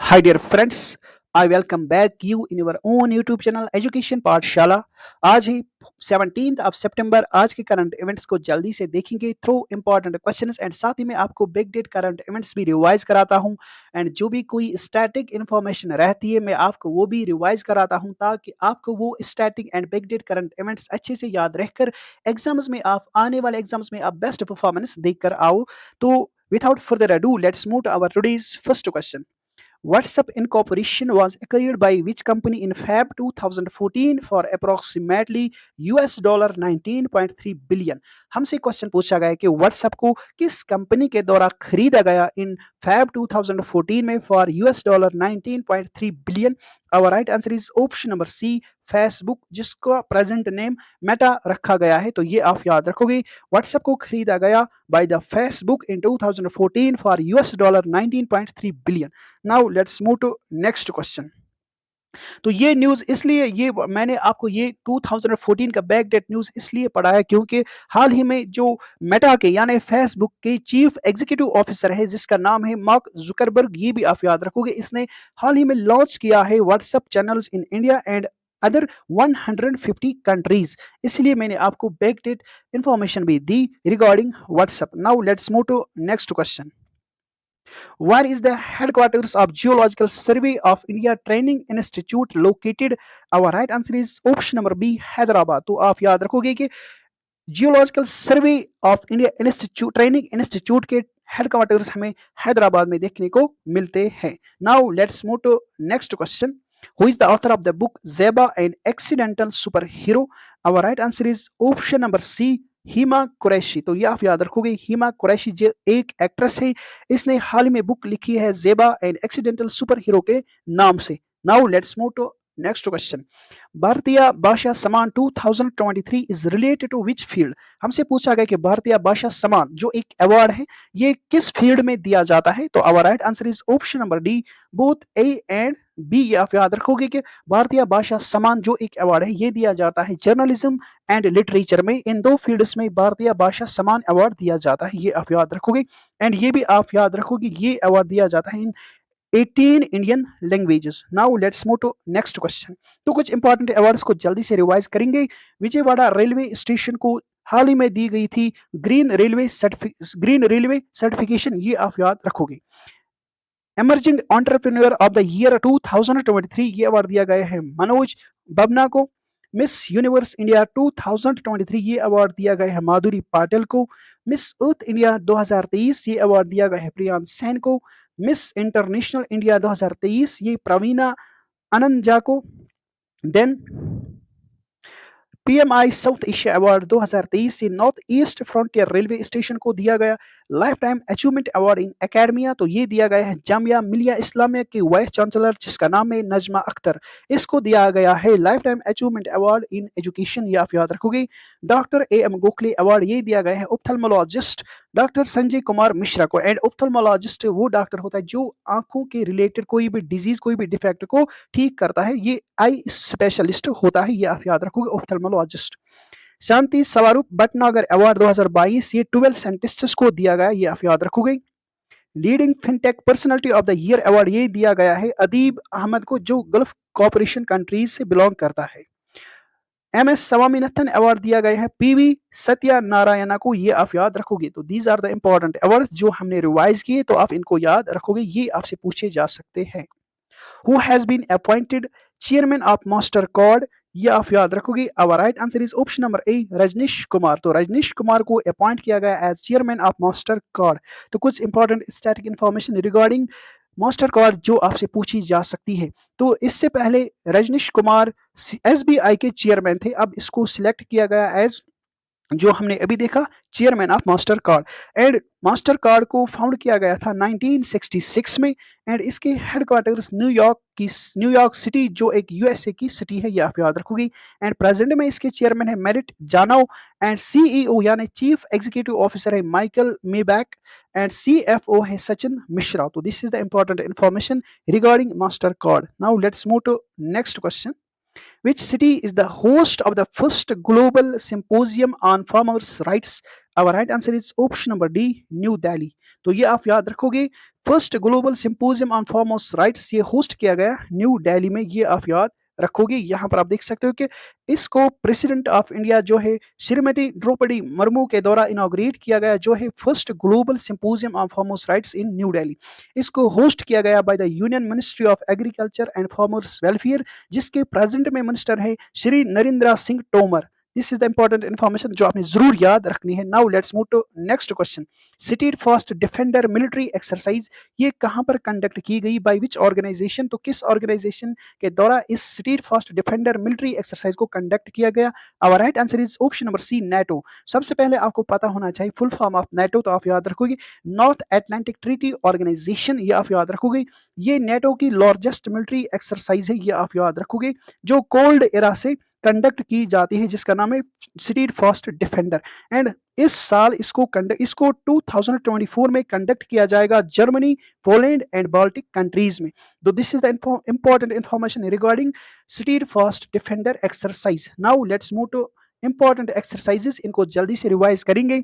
Hi dear friends, I welcome back you in your own YouTube channel education पाठशाला। आज ही 17th of सितंबर आज के current events को जल्दी से देखेंगे थ्रू इंपॉर्टेंट क्वेश्चंस एंड साथ ही मैं आपको बिग डेट करंट इवेंट्स भी रिवाइज कराता हूं एंड जो भी कोई स्टैटिक इन्फॉर्मेशन रहती है मैं आपको वो भी रिवाइज कराता हूं ताकि आपको वो static and big date current events अच्छे से याद रहकर एग्जाम्स में आप आने वाले एग्जाम्स में आप बेस्ट परफॉर्मेंस देकर आओ। तो without further ado let's move to our today's first question. WhatsApp incorporation was acquired by which company in Feb 2014 for approximately $19.3 billion? हमसे क्वेश्चन पूछा गया है कि WhatsApp को किस कंपनी के द्वारा खरीदा गया इन Feb 2014 में for $19.3 billion. Our right answer is option number C, Facebook, जिसका प्रेजेंट नेम मेटा रखा गया है। तो ये आप याद रखोगे, व्हाट्सएप को खरीदा गया by the Facebook in 2014 for $19.3 billion. Now let's move to next question. तो ये न्यूज़ इसलिए ये मैंने आपको ये 2014 का बैक डेट न्यूज़ इसलिए पढ़ाया क्योंकि हाल ही में जो मेटा के यानी फेसबुक के चीफ एग्जीक्यूटिव ऑफिसर है जिसका नाम है मार्क जुकरबर्ग, ये भी आप याद रखोगे, इसने हाल ही में लॉन्च किया है WhatsApp channels in India and other 150 countries, इसलिए मैंने आपको बैक डेट इंफॉर्मेशन भी दी regarding WhatsApp. Now let's move to next question. Where is the headquarters of Geological Survey of India Training Institute located? Our right answer is option number B, Hyderabad. तो आप याद रखोगे कि geological survey of India institute training institute के headquarters हमें हैदराबाद में देखने को मिलते हैं। Now let's move to next question. Who is the author of the book Zeba, an Accidental Superhero? Our right answer is option number C, हिमा कुरैशी। तो ये आप याद रखोगे, हिमा कुरैशी जो एक एक्ट्रेस है, इसने हाल ही में बुक लिखी है जेबा एन एक्सीडेंटल सुपर हीरो के नाम से। Now let's move to next question. Bharatiya Bhasha Samman 2023 is related to which field? हमसे पूछा गया कि भारतीय भाषा सम्मान जो एक अवार्ड है ये किस फील्ड में दिया जाता है? तो our right answer is option number D, both A and B. ये आप याद रखोगे कि भारतीय भाषा सम्मान जो एक अवार्ड है ये दिया जाता है जर्नलिज्म एंड लिटरेचर में, इन दो फील्ड्स में भारतीय भाषा सम्मान अवार्ड दिया जाता है, ये आप याद रखोगे। एंड ये भी आप याद रखोगे ये अवार्ड दिया जाता है in 18 Indian languages. Now let's move to next question. तो कुछ इंपॉर्टेंट अवार्ड्स को जल्दी से रिवाइज करेंगे। विजयवाड़ा रेलवे स्टेशन को हाल ही में दी गई थी ग्रीन रेलवे सर्टिफिकेशन, ये आप याद रखोगे। Emerging entrepreneur of the year 2023 ये अवार्ड दिया गया है मनोज बबना को। मिस यूनिवर्स इंडिया 2023 ये अवार्ड दिया गया है माधुरी पाटिल को। मिस अर्थ इंडिया 2023 ये अवार्ड दिया गया है प्रियांश सैन को। मिस इंटरनेशनल इंडिया 2023 ये प्रवीणा अनंजा को। Then PMI South Asia award 2023 से North East Frontier railway station को दिया गया। Lifetime achievement award in academia तो ये दिया गया है जामिया मिलिया इस्लामिया के वाइस चांसलर जिसका नाम है नजमा अख्तर, इसको दिया गया है lifetime achievement award in education, ये आप याद रखोगे। Doctor A M Gokhale award ये दिया गया है ऑप्थेल्मोलॉजिस्ट डॉक्टर संजय कुमार मिश्रा को। एंड ऑप्थेल्मोलॉजिस्ट वो डॉक्टर होता है जो आंखों के रिलेटेड कोई भी डिजीज कोई भी डिफेक्ट को ठीक करता है, ये आई स्पेशलिस्ट होता है, ये आप याद रखोगे ऑप्थेल्मोलॉजिस्ट। शांति स्वरूप भटनागर अवार्ड 2022 ये 12 साइंटिस्ट्स को दिया गया, ये आप याद रखोगे। Leading fintech personality of the year award ये दिया गया है अदीब अहमद को जो गल्फ कॉपरेशन कंट्रीज से बिलोंग करता है। एम एस स्वामीनाथन अवार्ड दिया गया है पीवी सत्यानारायणा को, ये आप याद रखोगे। तो these are the important award जो हमने रिवाइज किए, तो आप इनको याद रखोगे, ये आपसे पूछे जा सकते हैं। Who has been appointed chairman of Mastercard, ये आप याद रखोगे। Our right answer is option number A, Rajnish Kumar. तो रजनीश कुमार को अपॉइंट किया गया as chairman of Mastercard. तो कुछ important static information regarding Mastercard जो आपसे पूछी जा सकती है। तो इससे पहले रजनीश कुमार एसबीआई के चेयरमैन थे, अब इसको सिलेक्ट किया गया एज जो हमने अभी देखा chairman of master card. And master card को फाउंड किया गया था 1966 में एंड इसके हेडक्वार्टर्स न्यूयॉर्क सिटी जो एक यूएसए की सिटी है, ये आप याद रखोगी। एंड प्रेजेंट में इसके चेयरमैन है मेरिट जानव एंड सीईओ यानी चीफ एग्जीक्यूटिव ऑफिसर है माइकल मेबैक एंड सीएफओ है सचिन मिश्रा। तो this is the important information regarding Mastercard. Now let's move to next question. Which city is the host of the first global symposium on farmers' rights? Our right answer is option number D, New Delhi. तो ये आप याद रखोगे। First global symposium on farmers rights ये host किया गया new Delhi में, ये आप याद रखोगे। यहाँ पर आप देख सकते हो कि इसको प्रेसिडेंट ऑफ इंडिया जो है श्रीमती द्रौपदी मुर्मू के द्वारा इनॉग्रेट किया गया, जो है first global symposium on farmers rights in New Delhi. इसको होस्ट किया गया by the union ministry of agriculture and farmers welfare, जिसके प्रेजेंट में मिनिस्टर है Shri Narendra Singh Tomar. This is the important information जो आपने जरूर याद रखनी है। Now let's move to next question. Steadfast Defender military exercise ये कहां पर कंडक्ट की गई, बाय विच ऑर्गेनाइजेशन, तो किस ऑर्गेनाइजेशन के द्वारा इस Steadfast Defender military exercise को कंडक्ट किया गया। Our right answer is option number C, NATO. सबसे पहले आपको पता होना चाहिए फुल फॉर्म ऑफ नेटो, तो आप याद रखोगे नॉर्थ एटलांटिक ट्रीटी ऑर्गेनाइजेशन, ये आप याद रखोगे। ये नेटो की लार्जेस्ट मिलिट्री एक्सरसाइज है, ये आप याद रखोगे, जो कोल्ड एरा से कंडक्ट की जाती है, जिसका नाम है स्टेट फास्ट डिफेंडर। एंड इस साल इसको 2024 में कंडक्ट किया जाएगा Germany, Poland and Baltic countries में। तो this is the important information regarding state fast defender exercise. Now let's move two important exercises, इनको जल्दी से रिवाइज करेंगे।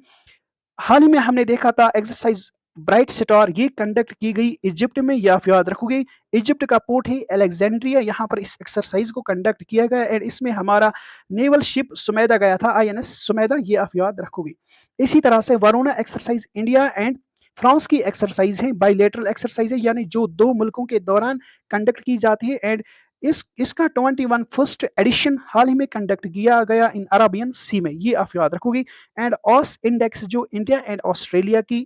हाल ही में हमने देखा था एक्सरसाइज ब्राइट स्टार, ये कंडक्ट की गई इजिप्ट में, या आप याद रखोगे इजिप्ट का पोर्ट है अलेक्जेंड्रिया, यहाँ पर इस एक्सरसाइज को कंडक्ट किया गया एंड इसमें हमारा नेवल शिप सुमेधा गया था, आईएनएस सुमेधा, ये आप याद रखोगे। इसी तरह से Varuna exercise India and France की एक्सरसाइज है, बाइलेटरल एक्सरसाइज है, यानी जो दो मुल्कों के दौरान कंडक्ट की जाती है। एंड इसका 21 फर्स्ट एडिशन हाल ही में कंडक्ट किया गया इन अरेबियन सी में, ये आप याद रखोगे। एंड ऑस इंडेक्स जो इंडिया एंड ऑस्ट्रेलिया की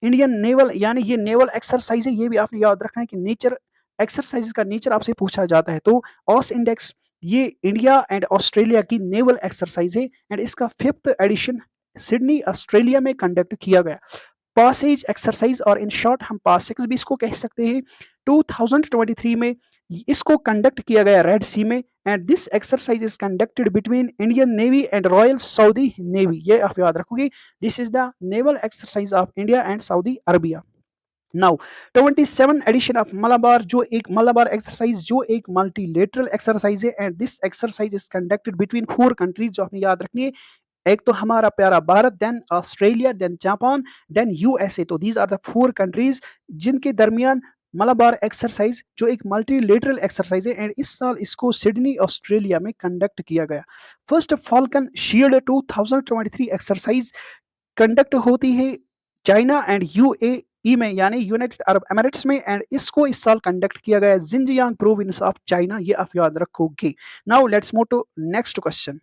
इंडियन नेवल, यानी ये नेवल एक्सरसाइज है, ये भी आपने याद रखना है कि नेचर एक्सरसाइज का नेचर आपसे पूछा जाता है। तो ऑस इंडेक्स ये इंडिया एंड ऑस्ट्रेलिया की नेवल एक्सरसाइज है एंड इसका 5th एडिशन सिडनी ऑस्ट्रेलिया में कंडक्ट किया गया। पासेज एक्सरसाइज और इन शॉर्ट हम पासेज भी इसको कह सकते हैं, 2023 में इसको कंडक्ट किया गया रेड सी में। And this exercise is conducted between Indian Navy and Royal Saudi Navy, ये आप याद रखोगे। This is the naval exercise of India and Saudi Arabia. Now 27 edition of Malabar, जो एक मलाबार एक्सरसाइज जो एक मल्टीलेटरल एक्सरसाइज है and this exercise is conducted between 4 countries, जो आपने याद रखनी है। एक तो हमारा प्यारा Bharat, then Australia, then Japan, then USA. तो दीज आर द 4 कंट्रीज जिनके दरमियान मलाबार एक्सरसाइज जो एक मल्टीलेटरल एक्सरसाइज है एंड इस साल इसको सिडनी ऑस्ट्रेलिया में कंडक्ट किया गया। First falcon shield 2023 exercise conduct होती है चाइना एंड यूएई में, यानी यूनाइटेड अरब एमिरेट्स में, एंड इसको इस साल कंडक्ट किया गया जिंजियांग प्रोविंस ऑफ चाइना, ये आप याद रखोगे। Now let's move to next question.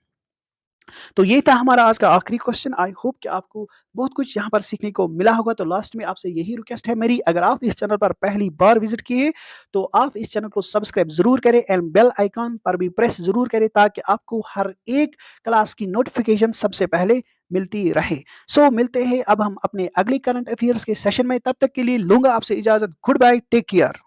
तो ये था हमारा आज का आखिरी क्वेश्चन। आई होप कि आपको बहुत कुछ यहाँ पर सीखने को मिला होगा। तो लास्ट में आपसे यही रिक्वेस्ट है मेरी, अगर आप इस चैनल पर पहली बार विजिट किए तो आप इस चैनल को सब्सक्राइब जरूर करें एंड बेल आइकॉन पर भी प्रेस जरूर करें, ताकि आपको हर एक क्लास की नोटिफिकेशन सबसे पहले मिलती रहे। सो मिलते हैं अब हम अपने अगले करंट अफेयर्स के सेशन में, तब तक के लिए लूंगा आपसे इजाजत। Goodbye, take care.